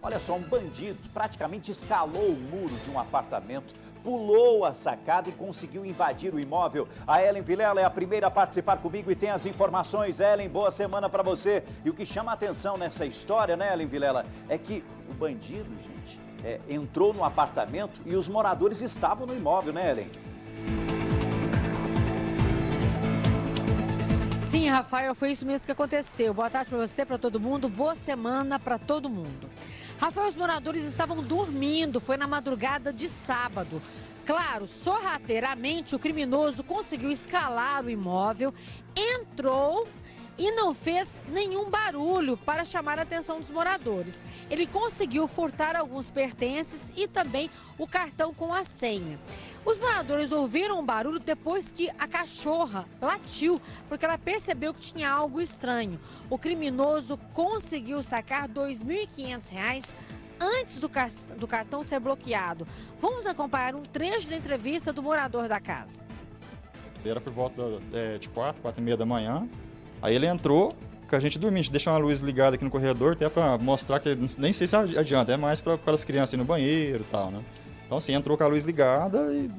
Olha só, um bandido praticamente escalou o muro de um apartamento, pulou a sacada e conseguiu invadir o imóvel. A Ellen Vilela é a primeira a participar comigo e tem as informações. Ellen, boa semana para você. E o que chama a atenção nessa história, né, Ellen Vilela, é que o bandido, gente, entrou no apartamento e os moradores estavam no imóvel, né, Ellen? Sim, Rafael, foi isso mesmo que aconteceu. Boa tarde para você, para todo mundo. Boa semana para todo mundo. Rafael, os moradores estavam dormindo. Foi na madrugada de sábado. Claro, sorrateiramente, o criminoso conseguiu escalar o imóvel, entrou e não fez nenhum barulho para chamar a atenção dos moradores. Ele conseguiu furtar alguns pertences e também o cartão com a senha. Os moradores ouviram um barulho depois que a cachorra latiu, porque ela percebeu que tinha algo estranho. O criminoso conseguiu sacar R$ 2.500 antes do cartão ser bloqueado. Vamos acompanhar um trecho da entrevista do morador da casa. Era por volta de 4h30 da manhã. Aí ele entrou, com a gente dormindo, a gente deixou uma luz ligada aqui no corredor, até para mostrar que, nem sei se adianta, é mais para as crianças ir no banheiro e tal, né? Então assim, entrou com a luz ligada e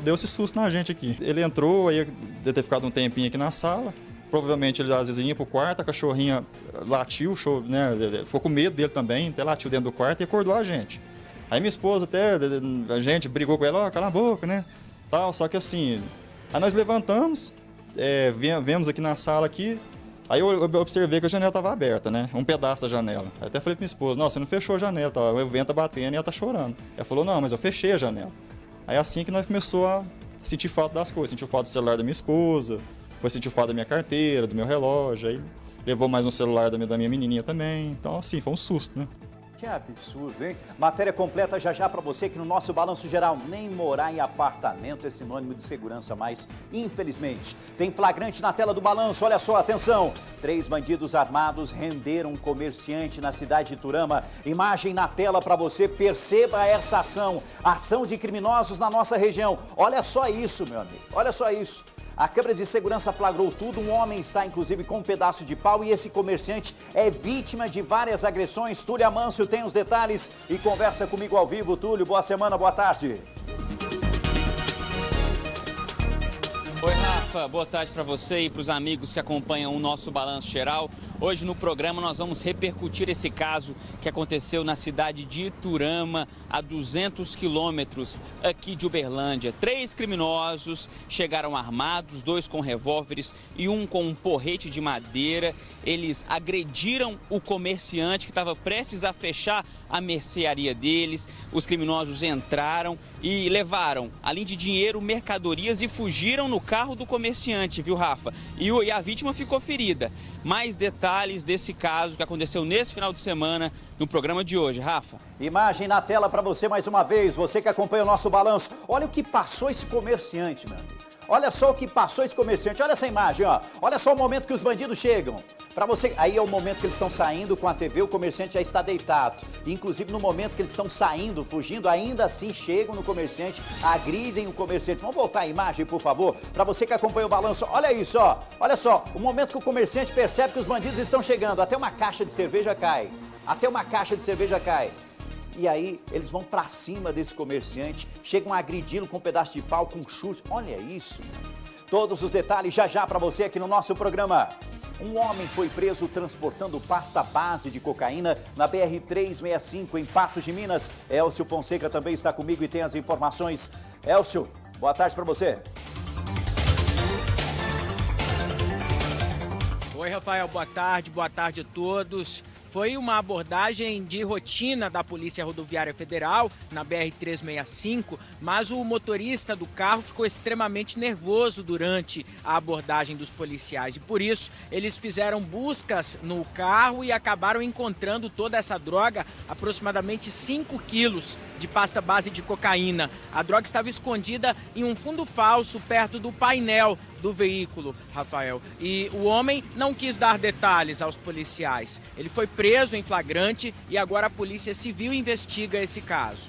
deu esse susto na gente aqui. Ele entrou, aí deve ter ficado um tempinho aqui na sala, provavelmente ele às vezes ia pro quarto, a cachorrinha latiu, né? Ficou com medo dele também, até latiu dentro do quarto e acordou a gente. Aí minha esposa até, a gente brigou com ela, ó, cala a boca, né? Tal, só que assim, aí nós levantamos, vemos aqui na sala aqui, aí eu observei que a janela estava aberta, né? Um pedaço da janela. Aí até falei para minha esposa, não, você não fechou a janela, tá? O vento tá batendo e ela tá chorando. Ela falou, não, mas eu fechei a janela. Aí assim que nós começamos a sentir falta das coisas, sentiu falta do celular da minha esposa, foi sentir falta da minha carteira, do meu relógio, aí levou mais um celular da minha menininha também, então assim, foi um susto, né? Que absurdo, hein? Matéria completa já para você que no nosso Balanço Geral, nem morar em apartamento é sinônimo de segurança mais, infelizmente. Tem flagrante na tela do Balanço, olha só, atenção. 3 bandidos armados renderam um comerciante na cidade de Iturama. Imagem na tela para você, perceba essa ação. Ação de criminosos na nossa região. Olha só isso, meu amigo, olha só isso. A câmera de segurança flagrou tudo, um homem está inclusive com um pedaço de pau e esse comerciante é vítima de várias agressões. Túlio Amâncio tem os detalhes e conversa comigo ao vivo. Túlio, boa semana, boa tarde. Oi, Rafa, boa tarde para você e para os amigos que acompanham o nosso Balanço Geral. Hoje no programa nós vamos repercutir esse caso que aconteceu na cidade de Iturama, a 200 quilômetros aqui de Uberlândia. 3 criminosos chegaram armados, 2 com revólveres e um com um porrete de madeira. Eles agrediram o comerciante que estava prestes a fechar a mercearia deles. Os criminosos entraram e levaram, além de dinheiro, mercadorias e fugiram no carro do comerciante, viu, Rafa? E a vítima ficou ferida. Mais detalhes desse caso que aconteceu nesse final de semana no programa de hoje, Rafa. Imagem na tela para você mais uma vez, você que acompanha o nosso balanço. Olha o que passou esse comerciante, meu amigo. Olha só o que passou esse comerciante, olha essa imagem, ó. Olha só o momento que os bandidos chegam. Para você, aí é o momento que eles estão saindo com a TV, o comerciante já está deitado. Inclusive no momento que eles estão saindo, fugindo, ainda assim chegam no comerciante, agridem o comerciante. Vamos voltar a imagem, por favor, para você que acompanha o balanço. Olha isso, ó. Olha só, o momento que o comerciante percebe que os bandidos estão chegando, até uma caixa de cerveja cai. Até uma caixa de cerveja cai. E aí eles vão pra cima desse comerciante, chegam a agredi-lo com um pedaço de pau, com chute. Olha isso. Todos os detalhes já pra você aqui no nosso programa. Um homem foi preso transportando pasta base de cocaína na BR-365 em Patos de Minas. Elcio Fonseca também está comigo e tem as informações. Elcio, boa tarde pra você. Oi, Rafael, boa tarde a todos. Foi uma abordagem de rotina da Polícia Rodoviária Federal na BR-365, mas o motorista do carro ficou extremamente nervoso durante a abordagem dos policiais e por isso eles fizeram buscas no carro e acabaram encontrando toda essa droga, aproximadamente 5 quilos de pasta base de cocaína. A droga estava escondida em um fundo falso perto do painel do veículo, Rafael. E o homem não quis dar detalhes aos policiais. Ele foi preso em flagrante e agora a Polícia Civil investiga esse caso.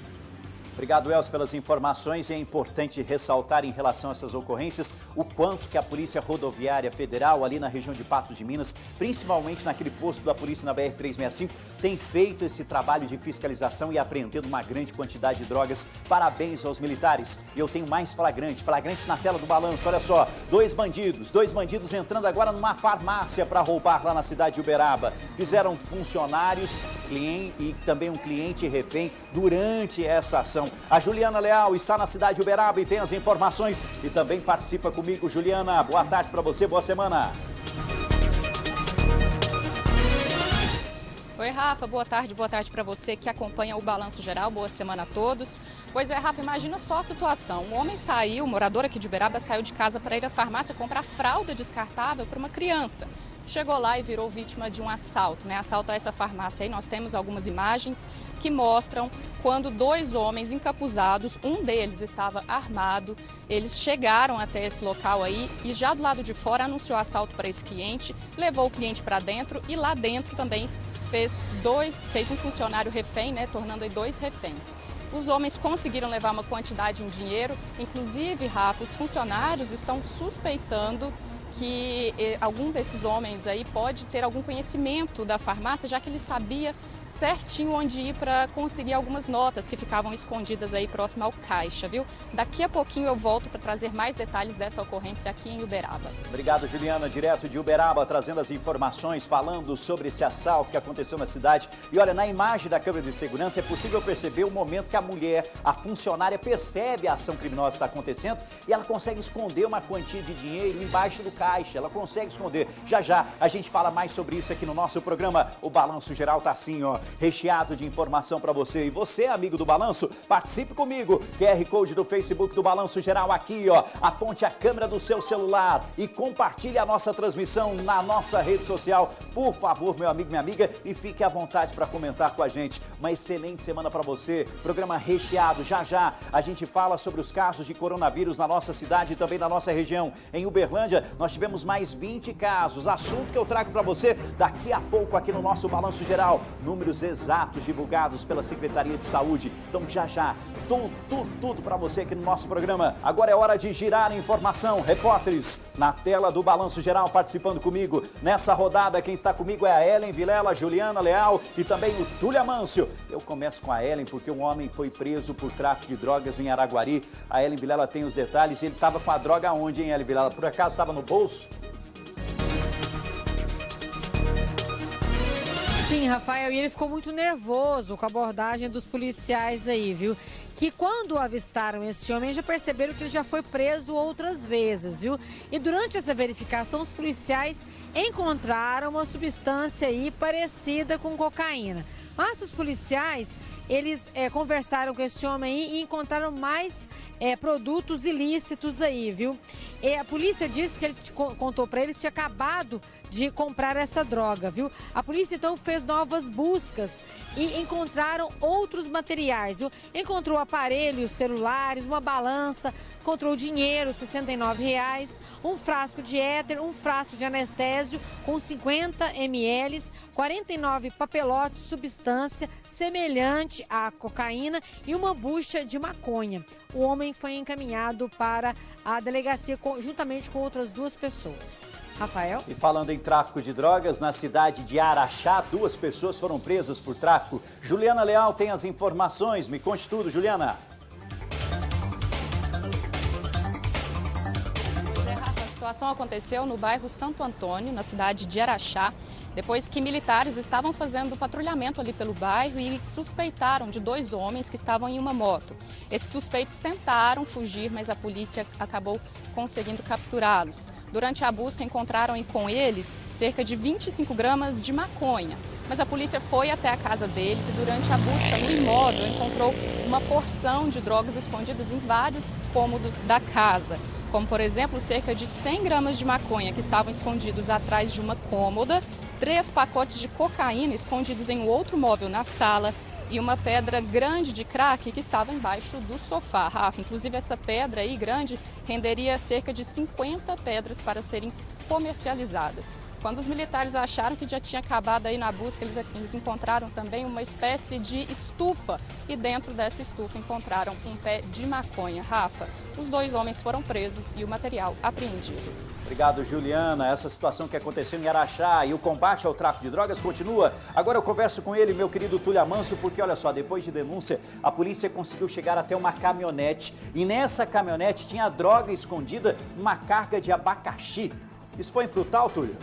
Obrigado, Elcio, pelas informações. E é importante ressaltar em relação a essas ocorrências o quanto que a Polícia Rodoviária Federal, ali na região de Patos de Minas, principalmente naquele posto da polícia na BR-365, tem feito esse trabalho de fiscalização e apreendendo uma grande quantidade de drogas. Parabéns aos militares. E eu tenho mais flagrante na tela do balanço. Olha só, dois bandidos entrando agora numa farmácia para roubar lá na cidade de Uberaba. Fizeram funcionários, e também um cliente refém durante essa ação. A Juliana Leal está na cidade de Uberaba e tem as informações e também participa comigo. Juliana, boa tarde para você, boa semana. Oi, Rafa, boa tarde para você que acompanha o Balanço Geral, boa semana a todos. Pois é, Rafa, imagina só a situação, um homem saiu, morador aqui de Uberaba, saiu de casa para ir à farmácia comprar fralda descartável para uma criança. Chegou lá e virou vítima de um assalto, assalto a essa farmácia aí. Nós temos algumas imagens que mostram quando dois homens encapuzados, um deles estava armado, eles chegaram até esse local aí e já do lado de fora anunciou assalto para esse cliente, levou o cliente para dentro e lá dentro também fez um funcionário refém, tornando aí 2 reféns. Os homens conseguiram levar uma quantidade em dinheiro, inclusive, Rafa, os funcionários estão suspeitando que algum desses homens aí pode ter algum conhecimento da farmácia, já que ele sabia certinho onde ir para conseguir algumas notas que ficavam escondidas aí próximo ao caixa, viu? Daqui a pouquinho eu volto para trazer mais detalhes dessa ocorrência aqui em Uberaba. Obrigado, Juliana, direto de Uberaba, trazendo as informações, falando sobre esse assalto que aconteceu na cidade. E olha, na imagem da câmera de segurança é possível perceber o momento que a mulher, a funcionária, percebe a ação criminosa que está acontecendo e ela consegue esconder uma quantia de dinheiro embaixo do caixa, ela consegue esconder. Já já a gente fala mais sobre isso aqui no nosso programa. O Balanço Geral tá assim, ó, recheado de informação para você. E você, amigo do Balanço, participe comigo. QR Code do Facebook do Balanço Geral aqui, ó. Aponte a câmera do seu celular e compartilhe a nossa transmissão na nossa rede social. Por favor, meu amigo, minha amiga, e fique à vontade para comentar com a gente. Uma excelente semana para você. Programa recheado. Já já a gente fala sobre os casos de coronavírus na nossa cidade e também na nossa região. Em Uberlândia, nós tivemos mais 20 casos. Assunto que eu trago para você daqui a pouco aqui no nosso Balanço Geral. Números exatos divulgados pela Secretaria de Saúde. Então já já, tudo para você aqui no nosso programa. Agora é hora de girar a informação. Repórteres na tela do Balanço Geral participando comigo. Nessa rodada quem está comigo é a Ellen Vilela, Juliana Leal e também o Túlio Amâncio. Eu começo com a Ellen porque um homem foi preso por tráfico de drogas em Araguari. A Ellen Vilela tem os detalhes. Ele estava com a droga onde, hein, Ellen Vilela? Por acaso estava no bolso? Sim, Rafael, e ele ficou muito nervoso com a abordagem dos policiais aí, viu? Que quando avistaram esse homem, já perceberam que ele já foi preso outras vezes, viu? E durante essa verificação, os policiais encontraram uma substância aí parecida com cocaína. Mas os policiais, eles conversaram com esse homem aí e encontraram mais produtos ilícitos aí, viu? E a polícia disse que ele contou para eles que tinha acabado de comprar essa droga, viu? A polícia então fez novas buscas e encontraram outros materiais, viu? Encontrou aparelhos celulares, uma balança, encontrou dinheiro, R$ 69, um frasco de éter, um frasco de anestésio com 50 ml, 49 papelotes de substância semelhante à cocaína e uma bucha de maconha. O homem foi encaminhado para a delegacia juntamente com outras 2 pessoas. Rafael? E falando em tráfico de drogas, na cidade de Araxá, 2 pessoas foram presas por tráfico. Juliana Leal tem as informações. Me conte tudo, Juliana. A situação aconteceu no bairro Santo Antônio, na cidade de Araxá, depois que militares estavam fazendo patrulhamento ali pelo bairro e suspeitaram de 2 homens que estavam em uma moto. Esses suspeitos tentaram fugir, mas a polícia acabou conseguindo capturá-los. Durante a busca, encontraram com eles cerca de 25 gramas de maconha. Mas a polícia foi até a casa deles e durante a busca no imóvel encontrou uma porção de drogas escondidas em vários cômodos da casa. Como, por exemplo, cerca de 100 gramas de maconha que estavam escondidos atrás de uma cômoda, 3 pacotes de cocaína escondidos em um outro móvel na sala e uma pedra grande de crack que estava embaixo do sofá. Rafa, inclusive essa pedra aí grande renderia cerca de 50 pedras para serem comercializadas. Quando os militares acharam que já tinha acabado aí na busca, eles encontraram também uma espécie de estufa e dentro dessa estufa encontraram um pé de maconha. Rafa, os 2 homens foram presos e o material apreendido. Obrigado, Juliana. Essa situação que aconteceu em Araxá e o combate ao tráfico de drogas continua. Agora eu converso com ele, meu querido Túlio Amâncio, porque olha só, depois de denúncia, a polícia conseguiu chegar até uma caminhonete e nessa caminhonete tinha droga escondida, uma carga de abacaxi. Isso foi em Frutal, Túlio?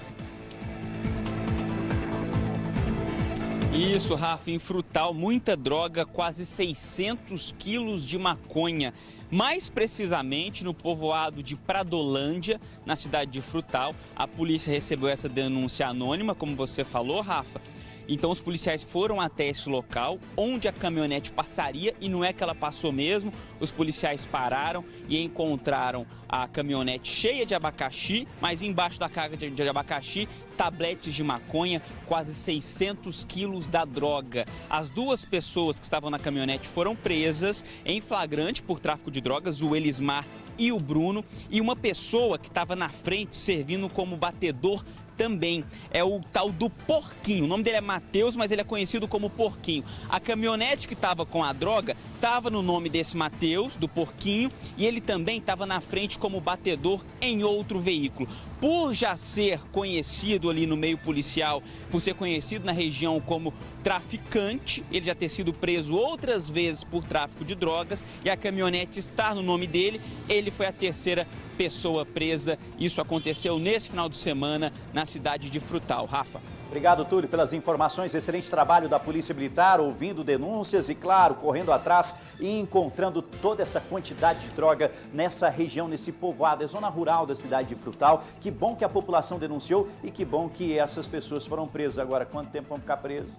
Isso, Rafa, em Frutal, muita droga, quase 600 quilos de maconha. Mais precisamente no povoado de Pradolândia, na cidade de Frutal. A polícia recebeu essa denúncia anônima, como você falou, Rafa. Então os policiais foram até esse local, onde a caminhonete passaria, e não é que ela passou mesmo. Os policiais pararam e encontraram a caminhonete cheia de abacaxi, mas embaixo da carga de abacaxi, tabletes de maconha, quase 600 quilos da droga. As 2 pessoas que estavam na caminhonete foram presas em flagrante por tráfico de drogas, o Elismar e o Bruno, e uma pessoa que estava na frente servindo como batedor também. É o tal do Porquinho. O nome dele é Matheus, mas ele é conhecido como Porquinho. A caminhonete que estava com a droga estava no nome desse Matheus, do Porquinho, e ele também estava na frente como batedor em outro veículo. Por já ser conhecido ali no meio policial, por ser conhecido na região como traficante, ele já ter sido preso outras vezes por tráfico de drogas e a caminhonete estar no nome dele, ele foi a terceira pessoa presa. Isso aconteceu nesse final de semana na cidade de Frutal. Rafa. Obrigado, Túlio, pelas informações. Excelente trabalho da Polícia Militar, ouvindo denúncias e, claro, correndo atrás e encontrando toda essa quantidade de droga nessa região, nesse povoado, é zona rural da cidade de Frutal. Que bom que a população denunciou e que bom que essas pessoas foram presas. Agora, quanto tempo vão ficar presos?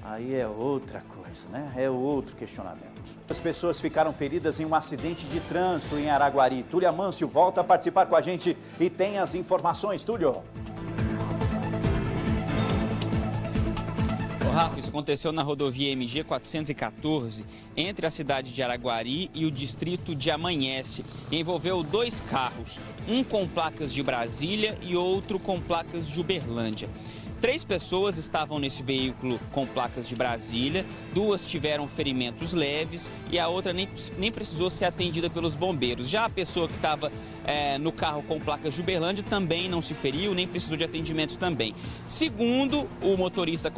Aí é outra coisa, né? É outro questionamento. As pessoas ficaram feridas em um acidente de trânsito em Araguari. Túlio Amâncio volta a participar com a gente e tem as informações. Túlio. Rafa, isso aconteceu na rodovia MG 414, entre a cidade de Araguari e o distrito de Amanhece. Envolveu 2 carros, um com placas de Brasília e outro com placas de Uberlândia. 3 pessoas estavam nesse veículo com placas de Brasília, 2 tiveram ferimentos leves e a outra nem precisou ser atendida pelos bombeiros. Já a pessoa que estava no carro com placas de Uberlândia também não se feriu, nem precisou de atendimento também. Segundo o motorista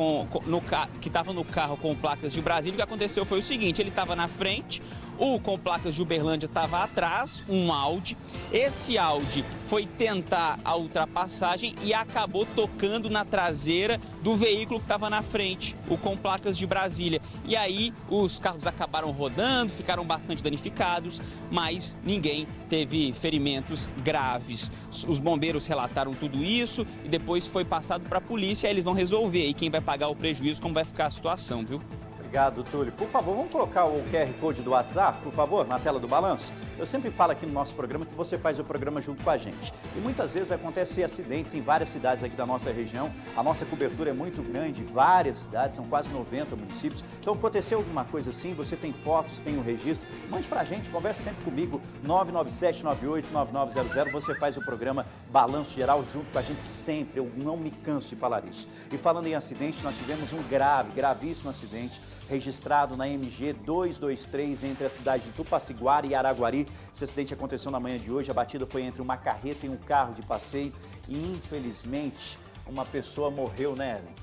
que estava no carro com placas de Brasília, o que aconteceu foi o seguinte: ele estava na frente, o com placas de Uberlândia estava atrás, um Audi. Esse Audi foi tentar a ultrapassagem e acabou tocando na traseira do veículo que estava na frente, o com placas de Brasília. E aí os carros acabaram rodando, ficaram bastante danificados, mas ninguém teve ferimentos graves. Os bombeiros relataram tudo isso e depois foi passado para a polícia. Eles vão resolver aí quem vai pagar o prejuízo, como vai ficar a situação, viu? Obrigado, Túlio. Por favor, vamos colocar o QR Code do WhatsApp, por favor, na tela do balanço. Eu sempre falo aqui no nosso programa que você faz o programa junto com a gente. E muitas vezes acontecem acidentes em várias cidades aqui da nossa região. A nossa cobertura é muito grande, várias cidades, são quase 90 municípios. Então, aconteceu alguma coisa assim, você tem fotos, tem o registro, mande pra gente, converse sempre comigo, 997989900. Você faz o programa Balanço Geral junto com a gente sempre. Eu não me canso de falar isso. E falando em acidente, nós tivemos um gravíssimo acidente registrado na MG 223 entre a cidade de Tupaciguara e Araguari. Esse acidente aconteceu na manhã de hoje. A batida foi entre uma carreta e um carro de passeio e, infelizmente, uma pessoa morreu, né, Ellen?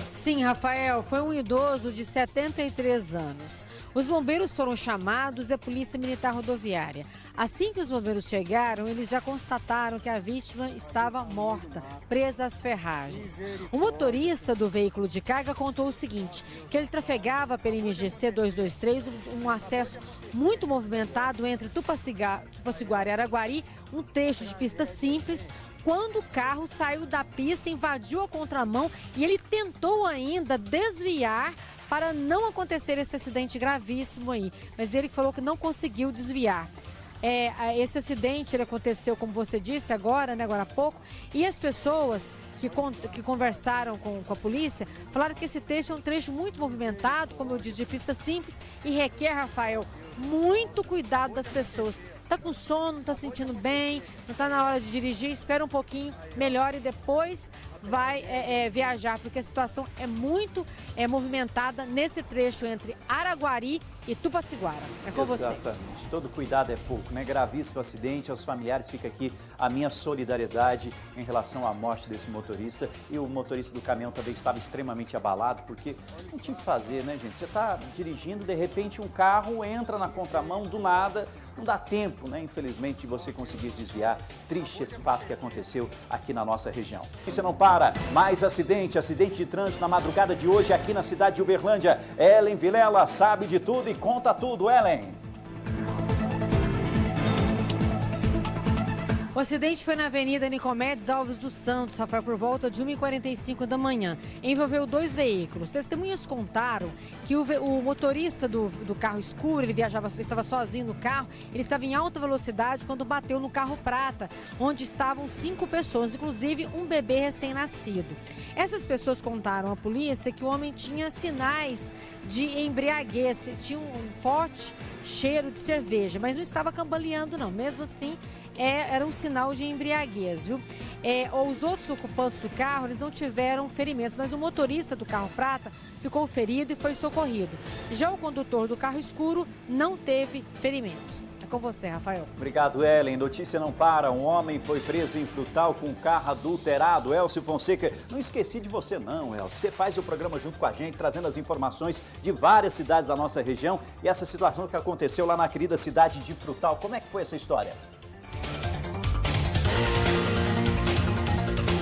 Sim, Rafael, foi um idoso de 73 anos. Os bombeiros foram chamados e a Polícia Militar Rodoviária. Assim que os bombeiros chegaram, eles já constataram que a vítima estava morta, presa às ferragens. O motorista do veículo de carga contou o seguinte, que ele trafegava pela MGC 223, um acesso muito movimentado entre Tupaciguara e Araguari, um trecho de pista simples, quando o carro saiu da pista, invadiu a contramão e ele tentou ainda desviar para não acontecer esse acidente gravíssimo aí. Mas ele falou que não conseguiu desviar. Esse acidente ele aconteceu, como você disse agora, né, agora há pouco, e as pessoas que conversaram com a polícia falaram que esse trecho é um trecho muito movimentado, como eu disse, de pista simples e requer, Rafael, muito cuidado das pessoas. Tá com sono, não tá sentindo bem, não tá na hora de dirigir, espera um pouquinho, melhora e depois vai viajar, porque a situação é muito movimentada nesse trecho entre Araguari e Tupaciguara. É com você. Exatamente. Todo cuidado é pouco, né? Gravíssimo acidente. Aos familiares fica aqui a minha solidariedade em relação à morte desse motorista. E o motorista do caminhão também estava extremamente abalado, porque não tinha o que fazer, né, gente? Você está dirigindo, de repente um carro entra na contramão do nada, não dá tempo, né, infelizmente, de você conseguir desviar. Triste esse fato que aconteceu aqui na nossa região. E você não para, mais acidente de trânsito na madrugada de hoje aqui na cidade de Uberlândia. Ellen Vilela sabe de tudo e conta tudo, Ellen. O acidente foi na Avenida Nicomedes Alves dos Santos, Rafael, por volta de 1h45 da manhã. Envolveu 2 veículos. Testemunhas contaram que o motorista do carro escuro, ele estava sozinho no carro, ele estava em alta velocidade quando bateu no carro prata, onde estavam 5 pessoas, inclusive um bebê recém-nascido. Essas pessoas contaram à polícia que o homem tinha sinais de embriaguez, tinha um forte cheiro de cerveja, mas não estava cambaleando não, mesmo assim era um sinal de embriaguez, viu? Os outros ocupantes do carro, eles não tiveram ferimentos, mas o motorista do carro prata ficou ferido e foi socorrido. Já o condutor do carro escuro não teve ferimentos. É com você, Rafael. Obrigado, Ellen. Notícia não para. Um homem foi preso em Frutal com um carro adulterado. Elcio Fonseca, não esqueci de você não, Elcio. Você faz o programa junto com a gente, trazendo as informações de várias cidades da nossa região. E essa situação que aconteceu lá na querida cidade de Frutal, como é que foi essa história?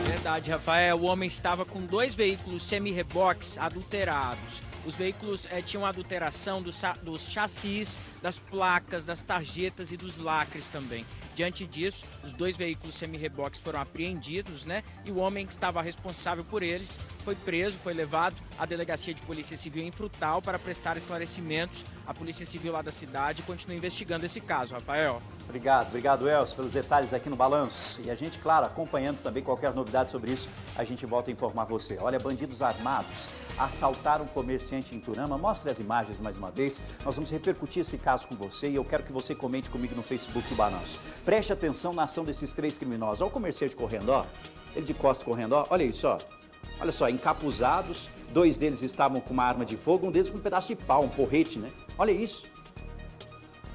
Verdade, Rafael. O homem estava com 2 veículos semi-reboques adulterados. Os veículos tinham adulteração dos chassis, das placas, das tarjetas e dos lacres também. Diante disso, os 2 veículos semi-reboques foram apreendidos, né? E o homem que estava responsável por eles foi preso, foi levado à Delegacia de Polícia Civil em Frutal para prestar esclarecimentos. A Polícia Civil lá da cidade continua investigando esse caso, Rafael. Obrigado, Elcio, pelos detalhes aqui no Balanço. E a gente, claro, acompanhando também qualquer novidade sobre isso, a gente volta a informar você. Olha, bandidos armados assaltaram um comerciante em Iturama. Mostre as imagens mais uma vez. Nós vamos repercutir esse caso com você e eu quero que você comente comigo no Facebook do Balanço. Preste atenção na ação desses 3 criminosos. Olha o comerciante correndo, ó. Ele de costas correndo, ó. Olha isso, ó. Olha só, encapuzados. 2 deles estavam com uma arma de fogo, um deles com um pedaço de pau, um porrete, né? Olha isso.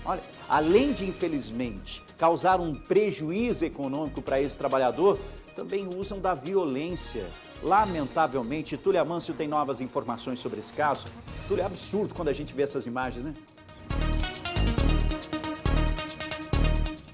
Olha, além de, infelizmente, causar um prejuízo econômico para esse trabalhador, também usam da violência. Lamentavelmente, Túlio Amâncio tem novas informações sobre esse caso. Túlio, é absurdo quando a gente vê essas imagens, né?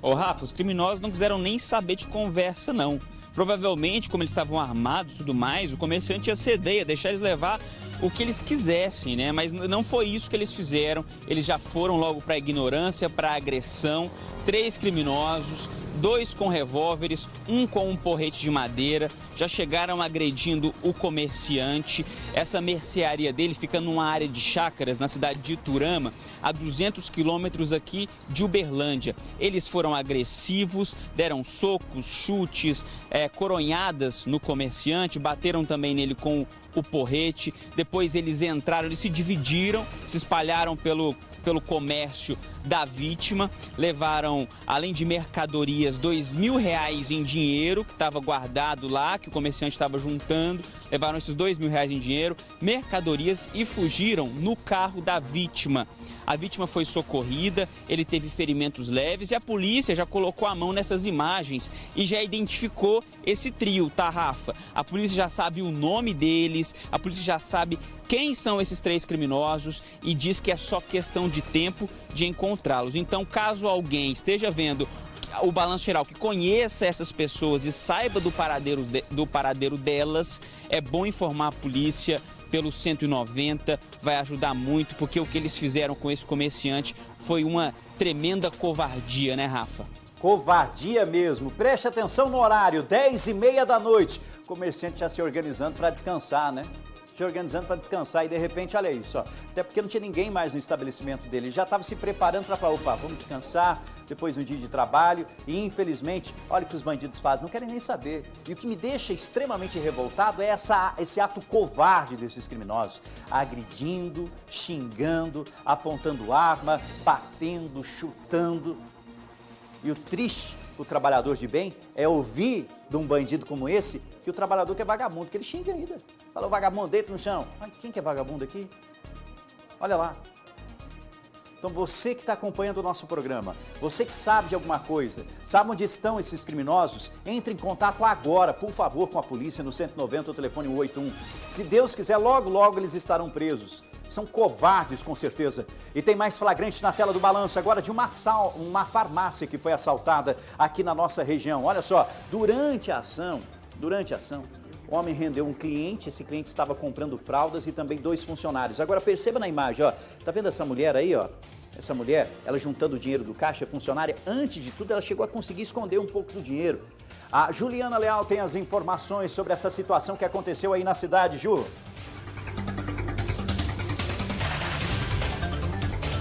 Ô Rafa, os criminosos não quiseram nem saber de conversa, não. Provavelmente, como eles estavam armados e tudo mais, o comerciante ia ceder, ia deixar eles levar o que eles quisessem, né? Mas não foi isso que eles fizeram. Eles já foram logo para a ignorância, para a agressão. 3 criminosos, 2 com revólveres, 1 com um porrete de madeira, já chegaram agredindo o comerciante. Essa mercearia dele fica numa área de chácaras na cidade de Iturama, a 200 quilômetros aqui de Uberlândia. Eles foram agressivos, deram socos, chutes, coronhadas no comerciante, bateram também nele com o porrete. Depois eles entraram, eles se dividiram, se espalharam pelo comércio da vítima, levaram, além de mercadorias, R$2.000 em dinheiro que estava guardado lá, que o comerciante estava juntando, levaram esses R$2.000 em dinheiro, mercadorias e fugiram no carro da vítima. A vítima foi socorrida, ele teve ferimentos leves e a polícia já colocou a mão nessas imagens e já identificou esse trio, tá, Rafa? A polícia já sabe o nome deles, a polícia já sabe quem são esses 3 criminosos e diz que é só questão de tempo de encontrá-los. Então, caso alguém esteja vendo o Balanço Geral, que conheça essas pessoas e saiba do paradeiro delas, é bom informar a polícia pelo 190, vai ajudar muito, porque o que eles fizeram com esse comerciante foi uma tremenda covardia, né, Rafa? Covardia mesmo. Preste atenção no horário, 10h30 da noite. O comerciante já se organizando para descansar, né? Se organizando para descansar e de repente, olha isso, ó. Até porque não tinha ninguém mais no estabelecimento dele. Ele já estava se preparando para falar, opa, vamos descansar depois de um dia de trabalho. E infelizmente, olha o que os bandidos fazem, não querem nem saber. E o que me deixa extremamente revoltado é esse ato covarde desses criminosos. Agredindo, xingando, apontando arma, batendo, chutando. E o triste, o trabalhador de bem, é ouvir de um bandido como esse que o trabalhador que é vagabundo, que ele xinga ainda. Fala, o vagabundo deita no chão. Ai, quem que é vagabundo aqui? Olha lá. Então você que está acompanhando o nosso programa, você que sabe de alguma coisa, sabe onde estão esses criminosos, entre em contato agora, por favor, com a polícia no 190, o telefone 181. Se Deus quiser, logo, logo eles estarão presos. São covardes, com certeza. E tem mais flagrante na tela do balanço agora de uma farmácia que foi assaltada aqui na nossa região. Olha só, durante a ação, o homem rendeu um cliente, esse cliente estava comprando fraldas e também 2 funcionários. Agora perceba na imagem, ó, tá vendo essa mulher aí, ó? Essa mulher, ela juntando o dinheiro do caixa, funcionária, antes de tudo ela chegou a conseguir esconder um pouco do dinheiro. A Juliana Leal tem as informações sobre essa situação que aconteceu aí na cidade, Ju.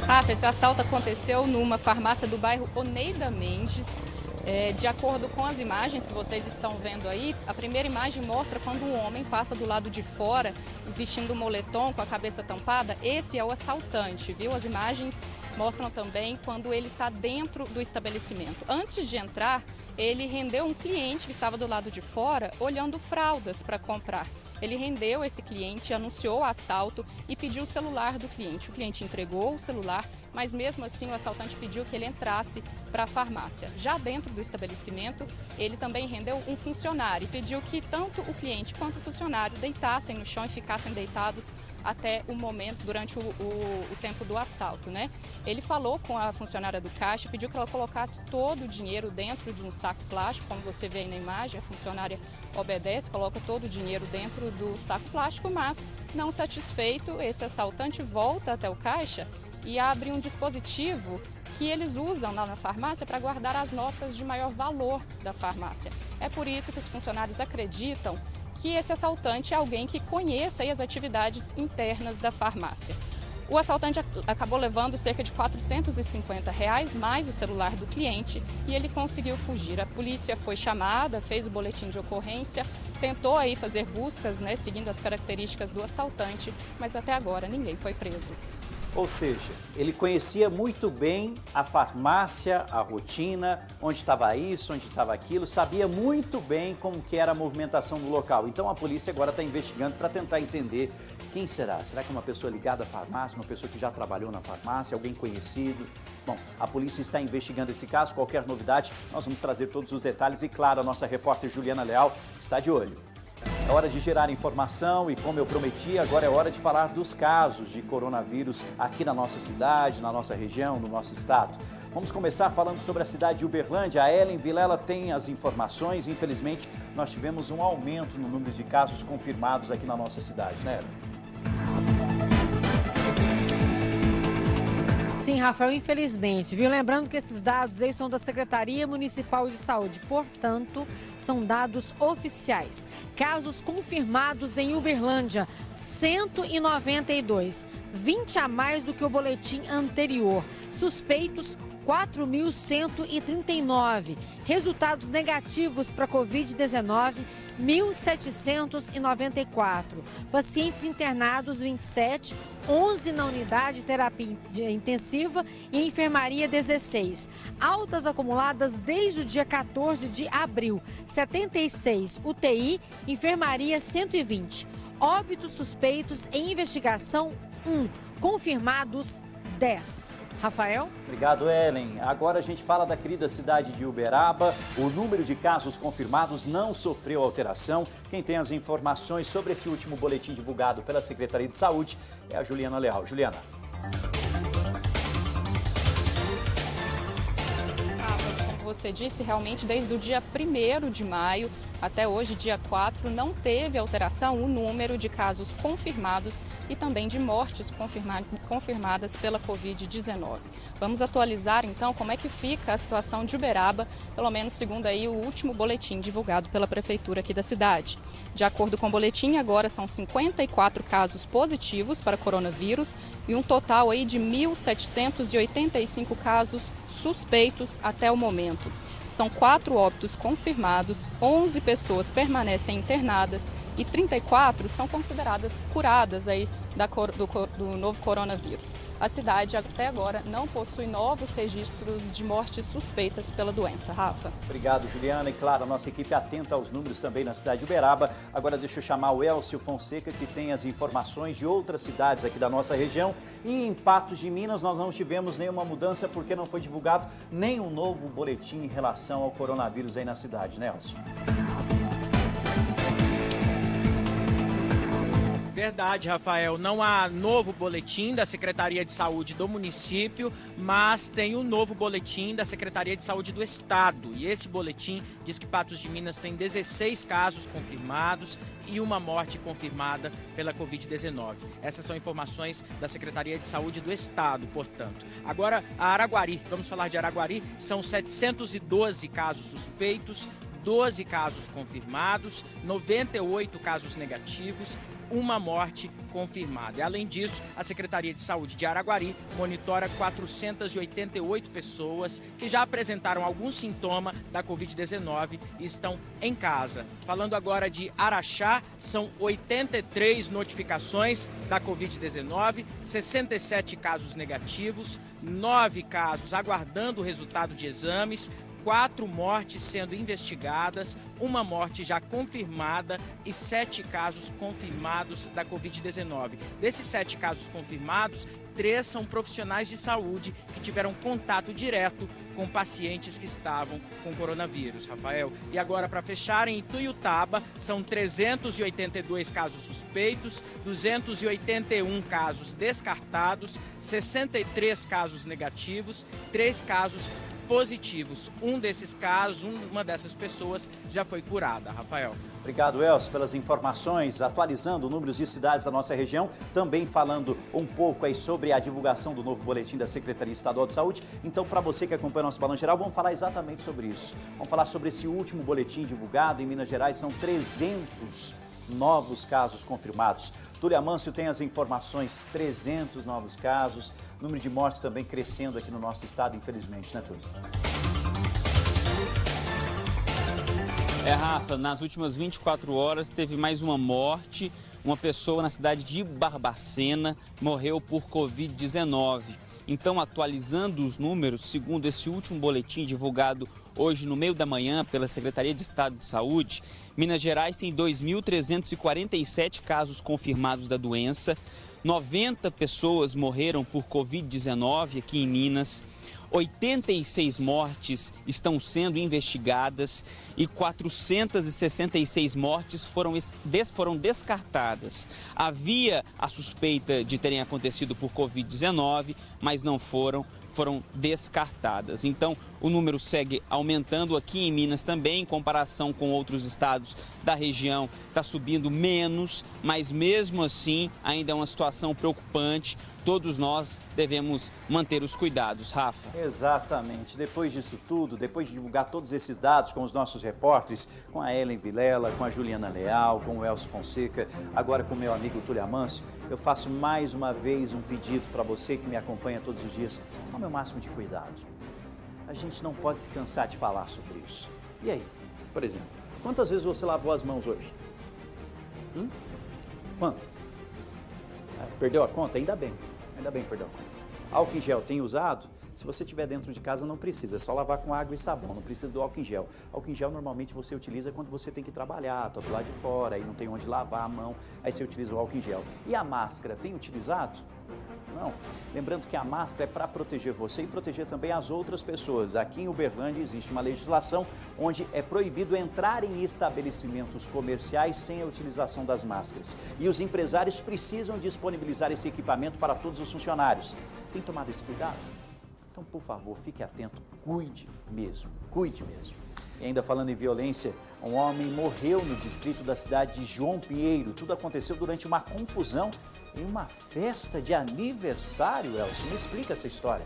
Rafa, esse assalto aconteceu numa farmácia do bairro Oneida Mendes. De acordo com as imagens que vocês estão vendo aí, a primeira imagem mostra quando um homem passa do lado de fora, vestindo um moletom com a cabeça tampada. Esse é o assaltante, viu? As imagens mostram também quando ele está dentro do estabelecimento. Antes de entrar, ele rendeu um cliente que estava do lado de fora, olhando fraldas para comprar. Ele rendeu esse cliente, anunciou o assalto e pediu o celular do cliente. O cliente entregou o celular, mas mesmo assim o assaltante pediu que ele entrasse para a farmácia. Já dentro do estabelecimento, ele também rendeu um funcionário e pediu que tanto o cliente quanto o funcionário deitassem no chão e ficassem deitados até o momento, durante o tempo do assalto, né? Ele falou com a funcionária do caixa, pediu que ela colocasse todo o dinheiro dentro de um saco plástico, como você vê aí na imagem, a funcionária obedece, coloca todo o dinheiro dentro do saco plástico, mas não satisfeito, esse assaltante volta até o caixa e abre um dispositivo que eles usam lá na farmácia para guardar as notas de maior valor da farmácia. É por isso que os funcionários acreditam que esse assaltante é alguém que conheça aí as atividades internas da farmácia. O assaltante acabou levando cerca de R$450 mais o celular do cliente e ele conseguiu fugir. A polícia foi chamada, fez o boletim de ocorrência, tentou aí fazer buscas, né, seguindo as características do assaltante, mas até agora ninguém foi preso. Ou seja, ele conhecia muito bem a farmácia, a rotina, onde estava isso, onde estava aquilo, sabia muito bem como que era a movimentação do local. Então a polícia agora está investigando para tentar entender quem será. Será que é uma pessoa ligada à farmácia, uma pessoa que já trabalhou na farmácia, alguém conhecido? Bom, a polícia está investigando esse caso, qualquer novidade, nós vamos trazer todos os detalhes e, claro, a nossa repórter Juliana Leal está de olho. É hora de gerar informação e, como eu prometi, agora é hora de falar dos casos de coronavírus aqui na nossa cidade, na nossa região, no nosso estado. Vamos começar falando sobre a cidade de Uberlândia. A Ellen Vilela tem as informações. Infelizmente, nós tivemos um aumento no número de casos confirmados aqui na nossa cidade, né, Ellen? Sim, Rafael, infelizmente, viu? Lembrando que esses dados aí são da Secretaria Municipal de Saúde, portanto, são dados oficiais. Casos confirmados em Uberlândia, 192, 20 a mais do que o boletim anterior. Suspeitos, 4.139. Resultados negativos para Covid-19, 1.794. Pacientes internados, 27, 11 na unidade de terapia intensiva e enfermaria, 16. Altas acumuladas desde o dia 14 de abril, 76. UTI, enfermaria, 120. Óbitos suspeitos em investigação, 1. Confirmados, 10. Rafael? Obrigado, Ellen. Agora a gente fala da querida cidade de Uberaba. O número de casos confirmados não sofreu alteração. Quem tem as informações sobre esse último boletim divulgado pela Secretaria de Saúde é a Juliana Leal. Juliana. Como você disse, realmente desde o dia 1º de maio até hoje, dia 4, não teve alteração o número de casos confirmados e também de mortes confirmadas pela Covid-19. Vamos atualizar então como é que fica a situação de Uberaba, pelo menos segundo aí o último boletim divulgado pela Prefeitura aqui da cidade. De acordo com o boletim, agora são 54 casos positivos para coronavírus e um total aí de 1.785 casos suspeitos até o momento. São 4 óbitos confirmados, 11 pessoas permanecem internadas e 34 são consideradas curadas aí do novo coronavírus. A cidade até agora não possui novos registros de mortes suspeitas pela doença. Rafa. Obrigado, Juliana. E claro, a nossa equipe atenta aos números também na cidade de Uberaba. Agora deixa eu chamar o Elcio Fonseca, que tem as informações de outras cidades aqui da nossa região. E em Patos de Minas nós não tivemos nenhuma mudança porque não foi divulgado nenhum novo boletim em relação ao coronavírus aí na cidade, né, Elcio? Verdade, Rafael. Não há novo boletim da Secretaria de Saúde do município, mas tem um novo boletim da Secretaria de Saúde do Estado. E esse boletim diz que Patos de Minas tem 16 casos confirmados e uma morte confirmada pela Covid-19. Essas são informações da Secretaria de Saúde do Estado, portanto. Agora, a Araguari. Vamos falar de Araguari. São 712 casos suspeitos, 12 casos confirmados, 98 casos negativos, uma morte confirmada. E, além disso, a Secretaria de Saúde de Araguari monitora 488 pessoas que já apresentaram algum sintoma da Covid-19 e estão em casa. Falando agora de Araxá, são 83 notificações da Covid-19, 67 casos negativos, 9 casos aguardando o resultado de exames, 4 mortes sendo investigadas, uma morte já confirmada e 7 casos confirmados da Covid-19. Desses 7 casos confirmados, 3 são profissionais de saúde que tiveram contato direto com pacientes que estavam com coronavírus, Rafael. E agora, para fechar, em Ituiutaba, são 382 casos suspeitos, 281 casos descartados, 63 casos negativos, 3 casos positivos. Um desses casos, uma dessas pessoas já foi curada, Rafael. Obrigado, Elcio, pelas informações, atualizando números de cidades da nossa região, também falando um pouco aí sobre a divulgação do novo boletim da Secretaria Estadual de Saúde. Então, para você que acompanha o nosso Balanço Geral, vamos falar exatamente sobre isso. Vamos falar sobre esse último boletim divulgado em Minas Gerais, são 300 novos casos confirmados. Túlio Amâncio tem as informações, 300 novos casos, número de mortes também crescendo aqui no nosso estado, infelizmente, né, Túlio? Rafa, nas últimas 24 horas teve mais uma morte. Uma pessoa na cidade de Barbacena morreu por Covid-19. Então, atualizando os números, segundo esse último boletim divulgado hoje no meio da manhã pela Secretaria de Estado de Saúde, Minas Gerais tem 2.347 casos confirmados da doença, 90 pessoas morreram por Covid-19 aqui em Minas, 86 mortes estão sendo investigadas e 466 mortes foram descartadas. Havia a suspeita de terem acontecido por Covid-19, mas não foram descartadas. Então, o número segue aumentando aqui em Minas também, em comparação com outros estados da região, está subindo menos, mas mesmo assim ainda é uma situação preocupante. Todos nós devemos manter os cuidados, Rafa. Exatamente. Depois disso tudo, depois de divulgar todos esses dados com os nossos repórteres, com a Ellen Vilela, com a Juliana Leal, com o Elcio Fonseca, agora com o meu amigo Túlio Amâncio, eu faço mais uma vez um pedido para você que me acompanha todos os dias. Tome o máximo de cuidado. A gente não pode se cansar de falar sobre isso. E aí, por exemplo, quantas vezes você lavou as mãos hoje? Quantas? Perdeu a conta? Ainda bem perdeu a conta. Álcool em gel tem usado? Se você estiver dentro de casa não precisa, é só lavar com água e sabão, não precisa do álcool em gel. Álcool em gel normalmente você utiliza quando você tem que trabalhar, tá do lado de fora, aí não tem onde lavar a mão, aí você utiliza o álcool em gel. E a máscara, tem utilizado? Não. Lembrando que a máscara é para proteger você e proteger também as outras pessoas. Aqui em Uberlândia existe uma legislação onde é proibido entrar em estabelecimentos comerciais sem a utilização das máscaras. E os empresários precisam disponibilizar esse equipamento para todos os funcionários. Tem tomado esse cuidado? Então, por favor, fique atento, cuide mesmo. E ainda falando em violência, um homem morreu no distrito da cidade de João Pinheiro. Tudo aconteceu durante uma confusão em uma festa de aniversário, Elcio. Me explica essa história.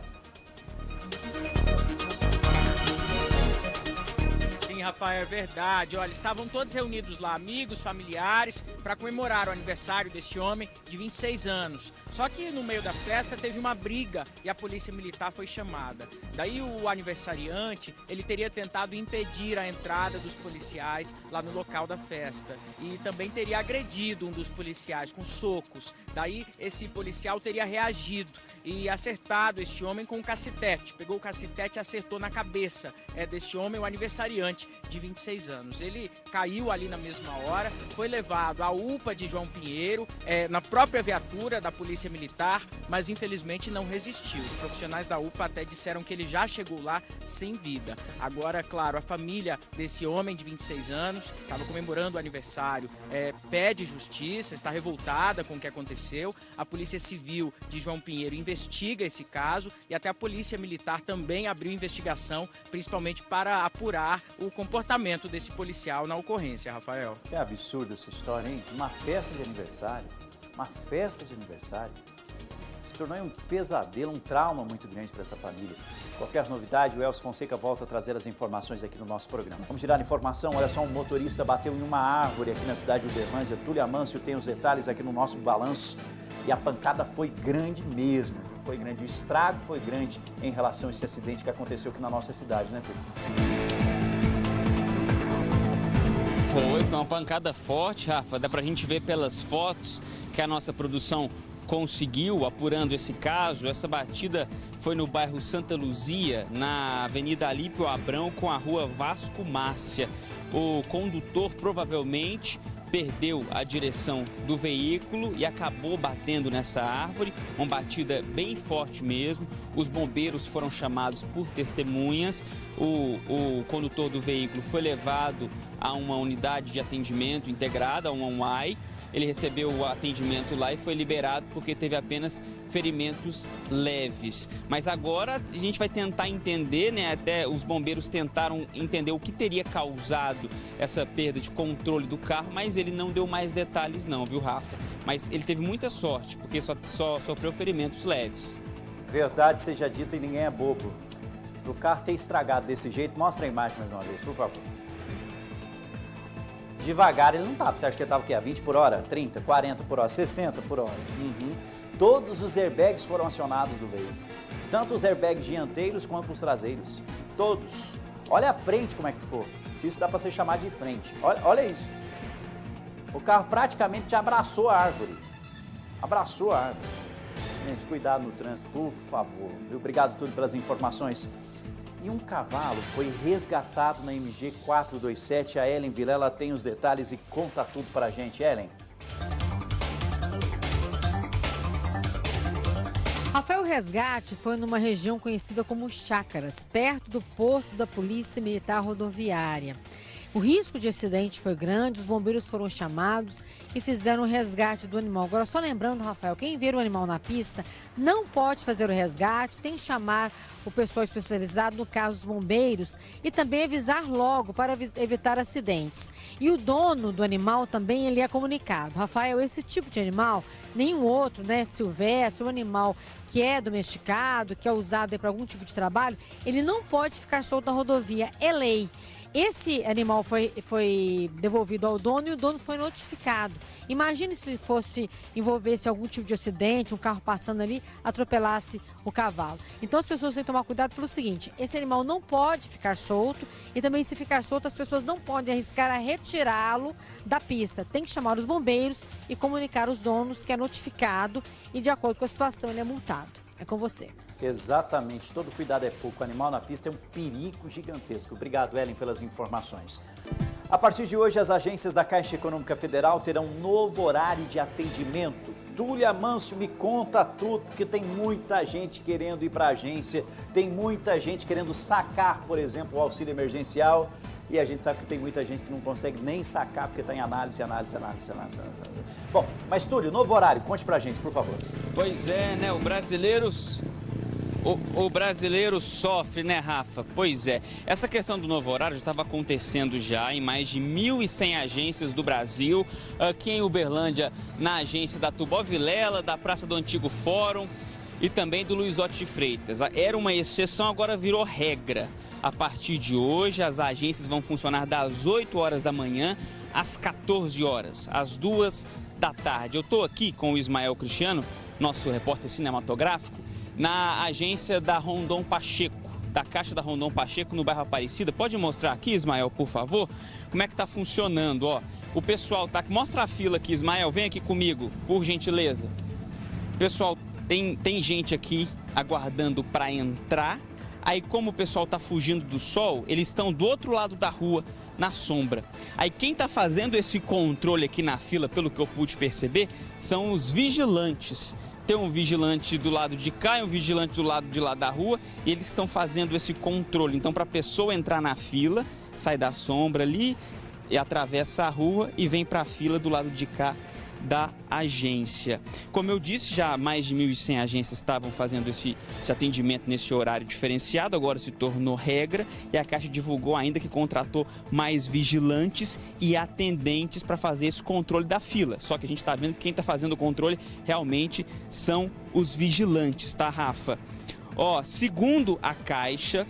Sim, Rafael, é verdade. Olha, estavam todos reunidos lá, amigos, familiares, para comemorar o aniversário desse homem de 26 anos. Só que no meio da festa teve uma briga e a polícia militar foi chamada. Daí o aniversariante, ele teria tentado impedir a entrada dos policiais lá no local da festa. E também teria agredido um dos policiais com socos. Daí esse policial teria reagido e acertado esse homem com um cacetete. Pegou o cacetete e acertou na cabeça desse homem, o aniversariante de 26 anos. Ele caiu ali na mesma hora, foi levado à UPA de João Pinheiro, na própria viatura da Polícia Militar, mas infelizmente não resistiu. Os profissionais da UPA até disseram que ele já chegou lá sem vida. Agora, claro, a família desse homem de 26 anos estava comemorando o aniversário, pede justiça, está revoltada com o que aconteceu. A Polícia Civil de João Pinheiro investiga esse caso e até a Polícia Militar também abriu investigação, principalmente para apurar o comportamento desse policial na ocorrência, Rafael. Que absurdo essa história, hein? Uma festa de aniversário, se tornou um pesadelo, um trauma muito grande para essa família. Qualquer novidade, o Elcio Fonseca volta a trazer as informações aqui no nosso programa. Vamos girar a informação, olha só, um motorista bateu em uma árvore aqui na cidade de Uberlândia. Túlio Amâncio tem os detalhes aqui no nosso balanço e a pancada foi grande mesmo. Foi grande, o estrago foi grande em relação a esse acidente que aconteceu aqui na nossa cidade, né, Túlio? Foi uma pancada forte, Rafa. Dá pra gente ver pelas fotos que a nossa produção conseguiu, apurando esse caso. Essa batida foi no bairro Santa Luzia, na Avenida Alípio Abrão, com a rua Vasco Márcia. O condutor provavelmente perdeu a direção do veículo e acabou batendo nessa árvore, uma batida bem forte mesmo. Os bombeiros foram chamados por testemunhas, o condutor do veículo foi levado a uma unidade de atendimento integrada, a uma UAI. Ele recebeu o atendimento lá e foi liberado porque teve apenas ferimentos leves. Mas agora a gente vai tentar entender, né? Até os bombeiros tentaram entender o que teria causado essa perda de controle do carro, mas ele não deu mais detalhes não, viu, Rafa? Mas ele teve muita sorte, porque só sofreu ferimentos leves. Verdade seja dita e ninguém é bobo. O carro ter estragado desse jeito, mostra a imagem mais uma vez, por favor. Devagar ele não estava. Você acha que ele estava o quê? A 20 por hora? 30, 40 por hora, 60 por hora? Todos os airbags foram acionados do veículo. Tanto os airbags dianteiros quanto os traseiros. Todos. Olha a frente como é que ficou. Se isso dá para ser chamado de frente. Olha isso. O carro praticamente abraçou a árvore. Abraçou a árvore. Gente, cuidado no trânsito, por favor. Obrigado, Túlio, pelas informações. E um cavalo foi resgatado na MG 427. A Ellen Vilela tem os detalhes e conta tudo para a gente. Ellen. Rafael, o resgate foi numa região conhecida como Chácaras, perto do posto da Polícia Militar Rodoviária. O risco de acidente foi grande, os bombeiros foram chamados e fizeram o resgate do animal. Agora, só lembrando, Rafael, quem ver o animal na pista não pode fazer o resgate, tem que chamar o pessoal especializado, no caso os bombeiros, e também avisar logo para evitar acidentes. E o dono do animal também ele é comunicado. Rafael, esse tipo de animal, nenhum outro, né, silvestre, um animal que é domesticado, que é usado para algum tipo de trabalho, ele não pode ficar solto na rodovia, é lei. Esse animal foi devolvido ao dono e o dono foi notificado. Imagine se envolvesse algum tipo de acidente, um carro passando ali, atropelasse o cavalo. Então as pessoas têm que tomar cuidado pelo seguinte, esse animal não pode ficar solto e também se ficar solto as pessoas não podem arriscar a retirá-lo da pista. Tem que chamar os bombeiros e comunicar os donos que é notificado e de acordo com a situação ele é multado. É com você. Exatamente, todo cuidado é pouco. O animal na pista é um perigo gigantesco. Obrigado, Ellen, pelas informações. A partir de hoje, as agências da Caixa Econômica Federal terão um novo horário de atendimento. Túlio Amâncio, me conta tudo, porque tem muita gente querendo ir para a agência, tem muita gente querendo sacar, por exemplo, o auxílio emergencial. E a gente sabe que tem muita gente que não consegue nem sacar porque está em análise. Bom, mas Túlio, novo horário, conte pra gente, por favor. Pois é, né, o brasileiro sofre, né, Rafa? Pois é, essa questão do novo horário já estava acontecendo já em mais de 1.100 agências do Brasil, aqui em Uberlândia, na agência da Tubó Vilela, da Praça do Antigo Fórum e também do Luizotti de Freitas. Era uma exceção, agora virou regra. A partir de hoje, as agências vão funcionar das 8 horas da manhã às 14 horas, às 2 da tarde. Eu estou aqui com o Ismael Cristiano, nosso repórter cinematográfico, na agência da Rondon Pacheco, da Caixa da Rondon Pacheco, no bairro Aparecida. Pode mostrar aqui, Ismael, por favor, como é que está funcionando, ó. O pessoal tá aqui, mostra a fila aqui, Ismael, vem aqui comigo, por gentileza. Pessoal, tem gente aqui aguardando para entrar. Aí, como o pessoal está fugindo do sol, eles estão do outro lado da rua, na sombra. Aí, quem está fazendo esse controle aqui na fila, pelo que eu pude perceber, são os vigilantes. Tem um vigilante do lado de cá e um vigilante do lado de lá da rua, e eles estão fazendo esse controle. Então, para a pessoa entrar na fila, sai da sombra ali, e atravessa a rua e vem para a fila do lado de cá da agência. Como eu disse, já mais de 1.100 agências estavam fazendo esse atendimento nesse horário diferenciado, agora se tornou regra, e a Caixa divulgou ainda que contratou mais vigilantes e atendentes para fazer esse controle da fila. Só que a gente está vendo que quem está fazendo o controle realmente são os vigilantes, tá, Rafa? Ó, segundo a Caixa,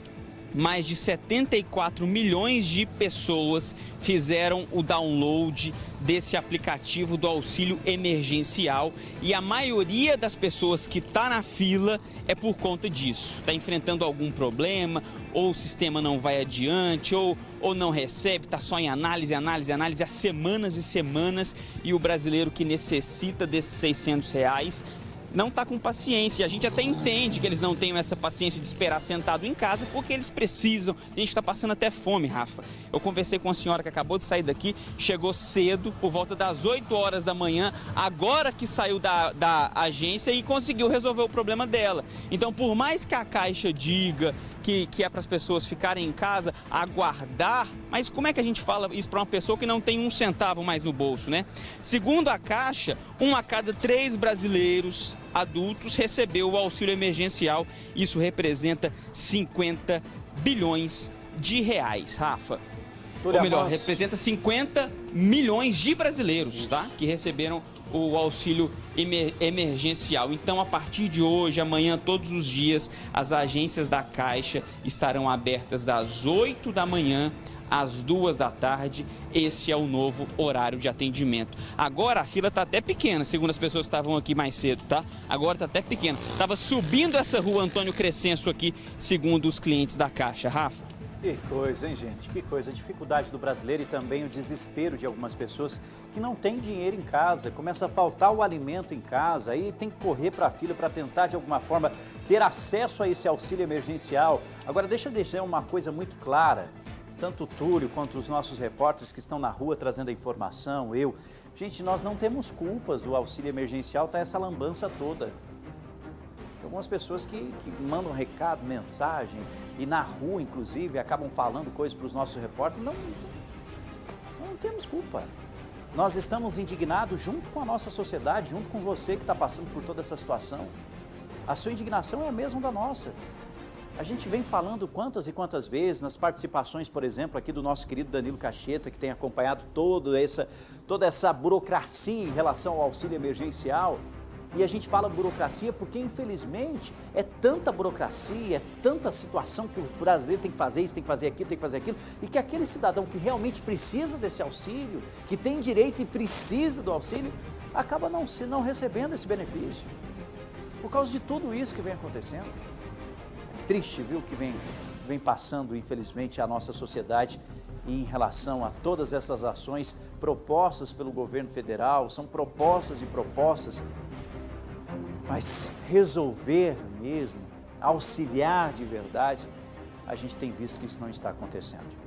mais de 74 milhões de pessoas fizeram o download desse aplicativo do auxílio emergencial, e a maioria das pessoas que está na fila é por conta disso. Está enfrentando algum problema, ou o sistema não vai adiante, ou não recebe, está só em análise há semanas e semanas, e o brasileiro que necessita desses R$600 não está com paciência. A gente até entende que eles não tenham essa paciência de esperar sentado em casa, porque eles precisam. A gente está passando até fome, Rafa. Eu conversei com uma senhora que acabou de sair daqui, chegou cedo, por volta das 8 horas da manhã, agora que saiu da agência, e conseguiu resolver o problema dela. Então, por mais que a Caixa diga que é para as pessoas ficarem em casa, aguardar, mas como é que a gente fala isso para uma pessoa que não tem um centavo mais no bolso, né? Segundo a Caixa, 1 a cada 3 brasileiros adultos recebeu o auxílio emergencial. Isso representa 50 bilhões de reais, Rafa. Ou melhor, representa 50 milhões de brasileiros, tá? Que receberam o auxílio emergencial. Então, a partir de hoje, amanhã, todos os dias, as agências da Caixa estarão abertas das 8 da manhã às 2 da tarde. Esse é o novo horário de atendimento. Agora a fila está até pequena, segundo as pessoas que estavam aqui mais cedo, tá? Agora está até pequena. Estava subindo essa rua Antônio Crescenço aqui, segundo os clientes da Caixa. Rafa? Que coisa, hein, gente? Que coisa. A dificuldade do brasileiro e também o desespero de algumas pessoas que não têm dinheiro em casa, começa a faltar o alimento em casa, aí tem que correr para a fila para tentar, de alguma forma, ter acesso a esse auxílio emergencial. Agora, deixa eu deixar uma coisa muito clara. Tanto o Túlio quanto os nossos repórteres que estão na rua trazendo a informação, gente, nós não temos culpas do auxílio emergencial, tá essa lambança toda. Tem algumas pessoas que mandam recado, mensagem, e na rua, inclusive, acabam falando coisas para os nossos repórteres. Não temos culpa. Nós estamos indignados junto com a nossa sociedade, junto com você que está passando por toda essa situação. A sua indignação é a mesma da nossa. A gente vem falando quantas e quantas vezes nas participações, por exemplo, aqui do nosso querido Danilo Cacheta, que tem acompanhado toda essa burocracia em relação ao auxílio emergencial. E a gente fala burocracia porque, infelizmente, é tanta burocracia, é tanta situação que o brasileiro tem que fazer isso, tem que fazer aquilo, tem que fazer aquilo, e que aquele cidadão que realmente precisa desse auxílio, que tem direito e precisa do auxílio, acaba não recebendo esse benefício. Por causa de tudo isso que vem acontecendo. É triste, viu, que vem passando, infelizmente, a nossa sociedade em relação a todas essas ações propostas pelo governo federal. São propostas e propostas, mas resolver mesmo, auxiliar de verdade, a gente tem visto que isso não está acontecendo.